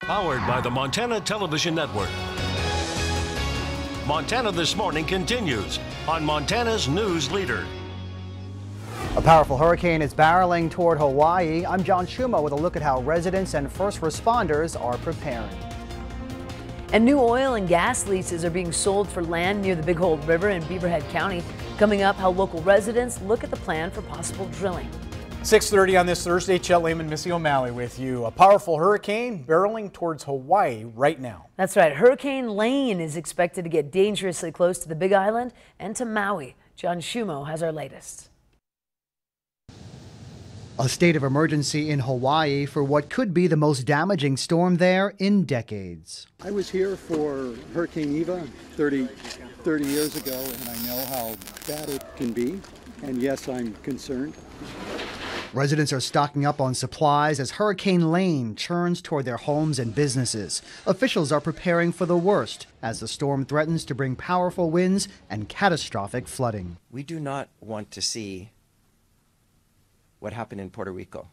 Powered by the Montana Television Network. Montana This Morning continues on Montana's News Leader. A powerful hurricane is barreling toward Hawaii. I'm John Schumo with a look at how residents and first responders are preparing. And new oil and gas leases are being sold for land near the Big Hole River in Beaverhead County. Coming up, how local residents look at the plan for possible drilling. 6:30 on this Thursday, Chet Lehman, Missy O'Malley with you. A powerful hurricane barreling towards Hawaii right now. That's right. Hurricane Lane is expected to get dangerously close to the Big Island and to Maui. John Schumo has our latest. A state of emergency in Hawaii for what could be the most damaging storm there in decades. I was here for Hurricane Eva 30 years ago, and I know how bad it can be. And yes, I'm concerned. Residents are stocking up on supplies as Hurricane Lane churns toward their homes and businesses. Officials are preparing for the worst as the storm threatens to bring powerful winds and catastrophic flooding. We do not want to see what happened in Puerto Rico.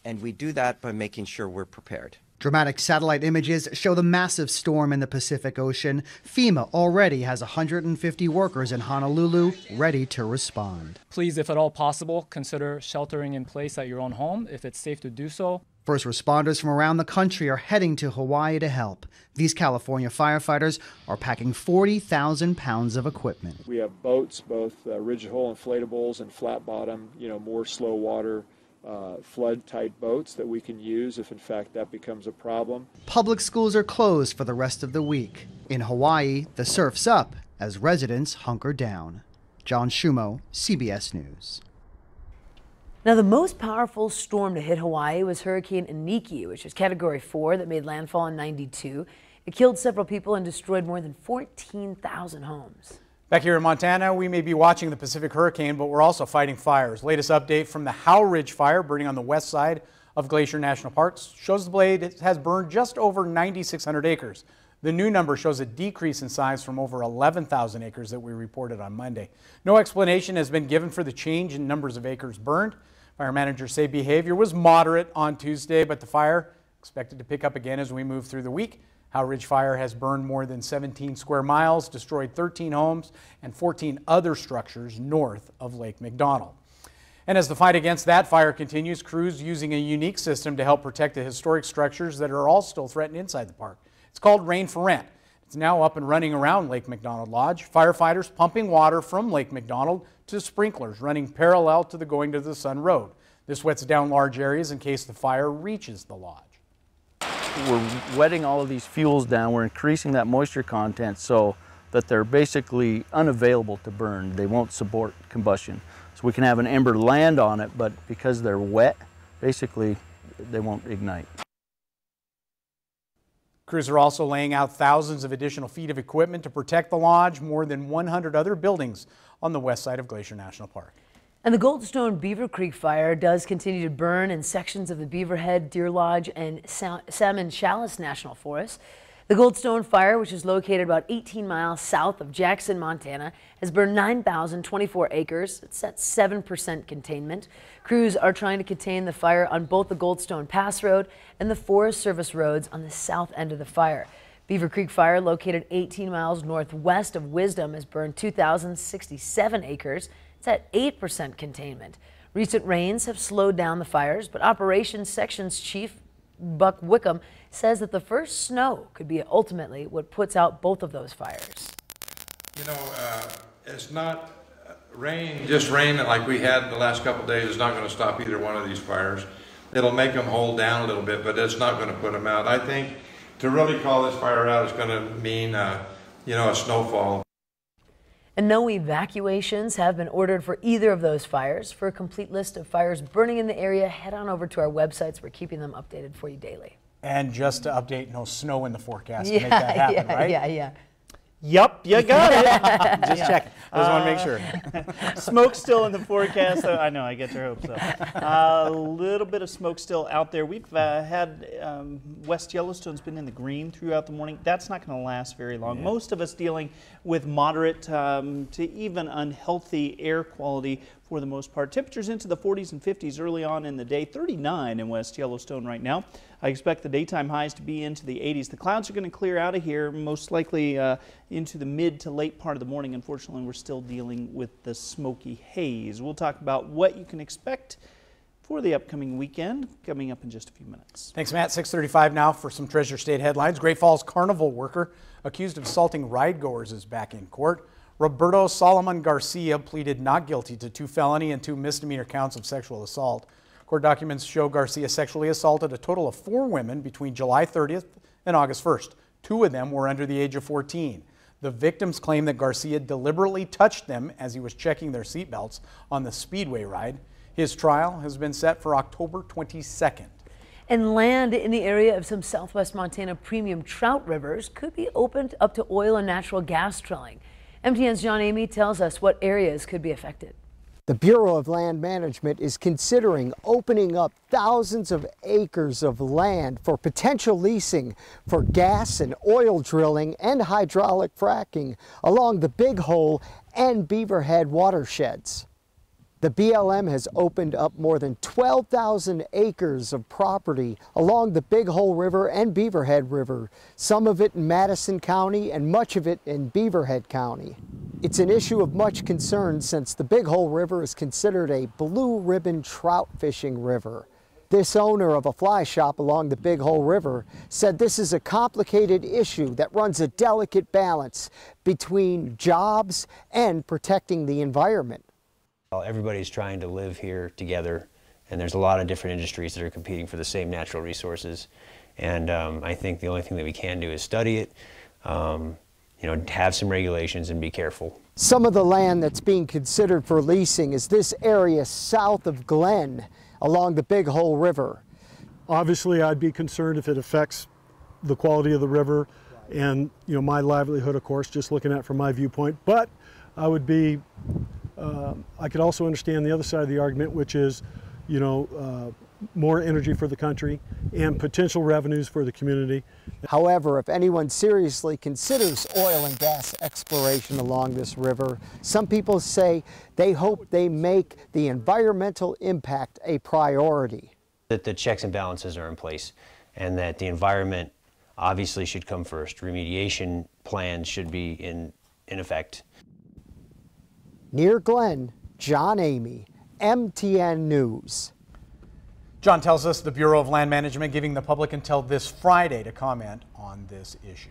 And we do that by making sure we're prepared. Dramatic satellite images show the massive storm in the Pacific Ocean. FEMA already has 150 workers in Honolulu ready to respond. Please, if at all possible, consider sheltering in place at your own home if it's safe to do so. First responders from around the country are heading to Hawaii to help. These California firefighters are packing 40,000 pounds of equipment. We have boats, both rigid hull inflatables and flat bottom, more slow water flood-type boats that we can use if in fact that becomes a problem. Public schools are closed for the rest of the week. In Hawaii, the surf's up as residents hunker down. John Schumo, CBS News. Now, the most powerful storm to hit Hawaii was Hurricane Iniki, which is Category 4 that made landfall in '92. It killed several people and destroyed more than 14,000 homes. Back here in Montana, we may be watching the Pacific Hurricane, but we're also fighting fires. Latest update from the Howe Ridge fire burning on the west side of Glacier National Park shows the blade has burned just over 9,600 acres. The new number shows a decrease in size from over 11,000 acres that we reported on Monday. No explanation has been given for the change in numbers of acres burned. Fire managers say behavior was moderate on Tuesday, but the fire expected to pick up again as we move through the week. Howe Ridge Fire has burned more than 17 square miles, destroyed 13 homes and 14 other structures north of Lake McDonald. And as the fight against that fire continues, crews using a unique system to help protect the historic structures that are all still threatened inside the park. It's called Rain for Rent. It's now up and running around Lake McDonald Lodge. Firefighters pumping water from Lake McDonald to sprinklers running parallel to the Going to the Sun Road. This wets down large areas in case the fire reaches the lodge. We're wetting all of these fuels down. We're increasing that moisture content so that they're basically unavailable to burn. They won't support combustion. So we can have an ember land on it, but because they're wet, basically they won't ignite. Crews are also laying out thousands of additional feet of equipment to protect the lodge, more than 100 other buildings on the west side of Glacier National Park. And the Goldstone Beaver Creek fire does continue to burn in sections of the Beaverhead, Deer Lodge, and Salmon Chalice National Forest. The Goldstone fire, which is located about 18 miles south of Jackson, Montana, has burned 9,024 acres. It's at 7% containment. Crews are trying to contain the fire on both the Goldstone Pass Road and the Forest Service roads on the south end of the fire. Beaver Creek fire, located 18 miles northwest of Wisdom, has burned 2,067 acres. It's at 8% containment. Recent rains have slowed down the fires, but Operations Sections Chief Buck Wickham says that the first snow could be ultimately what puts out both of those fires. It's not rain, just rain like we had the last couple of days is not going to stop either one of these fires. It'll make them hold down a little bit, but it's not going to put them out. I think to really call this fire out is going to mean, a snowfall. And no evacuations have been ordered for either of those fires. For a complete list of fires burning in the area, head on over to our websites. We're keeping them updated for you daily. And just to update, no snow in the forecast to make that happen, right? Yeah. Yep, you got it. Just checking. Just want to make sure. Smoke still in the forecast. I know, I get your hopes up. A little bit of smoke still out there. We've had West Yellowstone's been in the green throughout the morning. That's not going to last very long. Yeah. Most of us dealing with moderate to even unhealthy air quality for the most part. Temperatures into the 40s and 50s early on in the day, 39 in West Yellowstone right now. I expect the daytime highs to be into the 80s. The clouds are going to clear out of here, most likely into the mid to late part of the morning. Unfortunately, we're still dealing with the smoky haze. We'll talk about what you can expect for the upcoming weekend coming up in just a few minutes. Thanks, Matt. 6:35 now for some Treasure State headlines. Great Falls Carnival worker accused of assaulting ride-goers is back in court. Roberto Solomon Garcia pleaded not guilty to 2 felony and 2 misdemeanor counts of sexual assault. Court documents show Garcia sexually assaulted a total of 4 women between July 30th and August 1st. 2 of them were under the age of 14. The victims claim that Garcia deliberately touched them as he was checking their seatbelts on the Speedway ride. His trial has been set for October 22nd. And land in the area of some southwest Montana premium trout rivers could be opened up to oil and natural gas drilling. MTN's John Amy tells us what areas could be affected. The Bureau of Land Management is considering opening up thousands of acres of land for potential leasing for gas and oil drilling and hydraulic fracking along the Big Hole and Beaverhead watersheds. The BLM has opened up more than 12,000 acres of property along the Big Hole River and Beaverhead River, some of it in Madison County and much of it in Beaverhead County. It's an issue of much concern since the Big Hole River is considered a blue ribbon trout fishing river. This owner of a fly shop along the Big Hole River said this is a complicated issue that runs a delicate balance between jobs and protecting the environment. Everybody's trying to live here together, and there's a lot of different industries that are competing for the same natural resources. And I think the only thing that we can do is study it, have some regulations and be careful. Some of the land that's being considered for leasing is this area south of Glen along the Big Hole River. Obviously, I'd be concerned if it affects the quality of the river and my livelihood, of course, just looking at it from my viewpoint. But I would be I could also understand the other side of the argument, which is, more energy for the country and potential revenues for the community. However, if anyone seriously considers oil and gas exploration along this river, some people say they hope they make the environmental impact a priority. That the checks and balances are in place and that the environment obviously should come first. Remediation plans should be in effect. Near Glen, John Amy, MTN News. John tells us the Bureau of Land Management giving the public until this Friday to comment on this issue.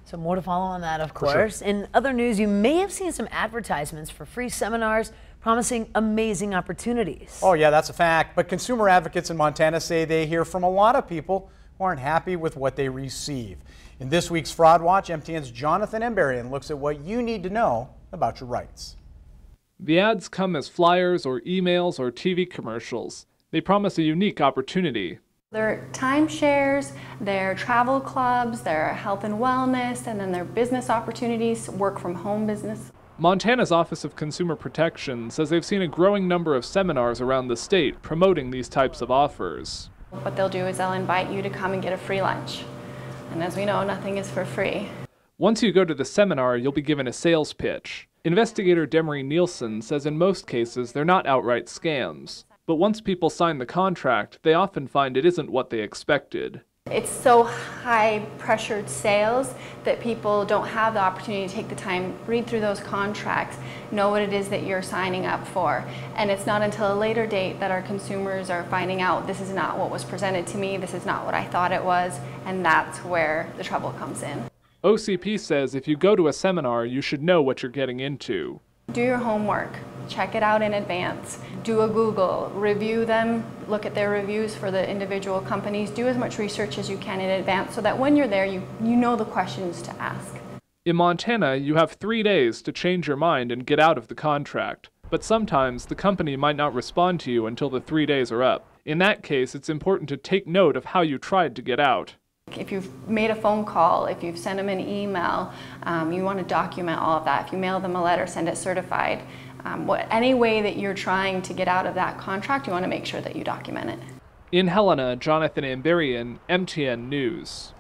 So more to follow on that, of course. Sure. In other news, you may have seen some advertisements for free seminars promising amazing opportunities. Oh yeah, that's a fact. But consumer advocates in Montana say they hear from a lot of people who aren't happy with what they receive. In this week's Fraud Watch, MTN's Jonathan Embarian looks at what you need to know about your rights. The ads come as flyers or emails or TV commercials. They promise a unique opportunity. They're timeshares, they're travel clubs, they're health and wellness, and then they're business opportunities, work from home business. Montana's Office of Consumer Protection says they've seen a growing number of seminars around the state promoting these types of offers. What they'll do is they'll invite you to come and get a free lunch. And as we know, nothing is for free. Once you go to the seminar, you'll be given a sales pitch. Investigator Demery Nielsen says in most cases they're not outright scams. But once people sign the contract, they often find it isn't what they expected. It's so high-pressured sales that people don't have the opportunity to take the time, read through those contracts, know what it is that you're signing up for. And it's not until a later date that our consumers are finding out this is not what was presented to me, this is not what I thought it was, and that's where the trouble comes in. OCP says if you go to a seminar, you should know what you're getting into. Do your homework, check it out in advance, do a Google, review them, look at their reviews for the individual companies, do as much research as you can in advance so that when you're there, you know the questions to ask. In Montana, you have 3 days to change your mind and get out of the contract. But sometimes the company might not respond to you until the 3 days are up. In that case, it's important to take note of how you tried to get out. If you've made a phone call, if you've sent them an email, you want to document all of that. If you mail them a letter, send it certified. Any way that you're trying to get out of that contract, you want to make sure that you document it. In Helena, Jonathan Embarian, MTN News.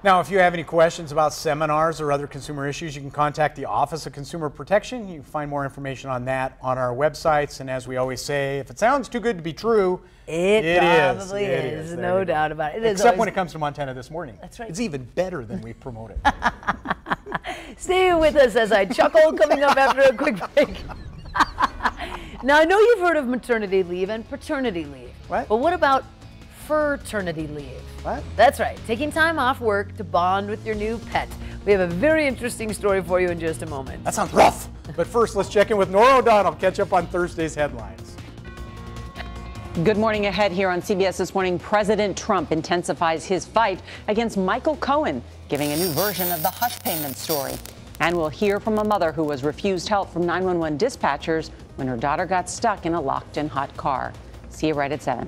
Now, if you have any questions about seminars or other consumer issues, you can contact the Office of Consumer Protection. You can find more information on that on our websites. And as we always say, if it sounds too good to be true, it probably is. No doubt about it. Except when it comes to Montana This Morning. That's right. It's even better than we promote it. Stay with us as I chuckle, coming up after a quick break. Now, I know you've heard of maternity leave and paternity leave. What? But what about fraternity leave? What? That's right, taking time off work to bond with your new pet. We have a very interesting story for you in just a moment. That sounds rough. But first, let's check in with Nora O'Donnell. Catch up on Thursday's headlines. Good morning. Ahead here on CBS This Morning, President Trump intensifies his fight against Michael Cohen, giving a new version of the hush payment story. And we'll hear from a mother who was refused help from 911 dispatchers when her daughter got stuck in a locked-in hot car. See you right at 7.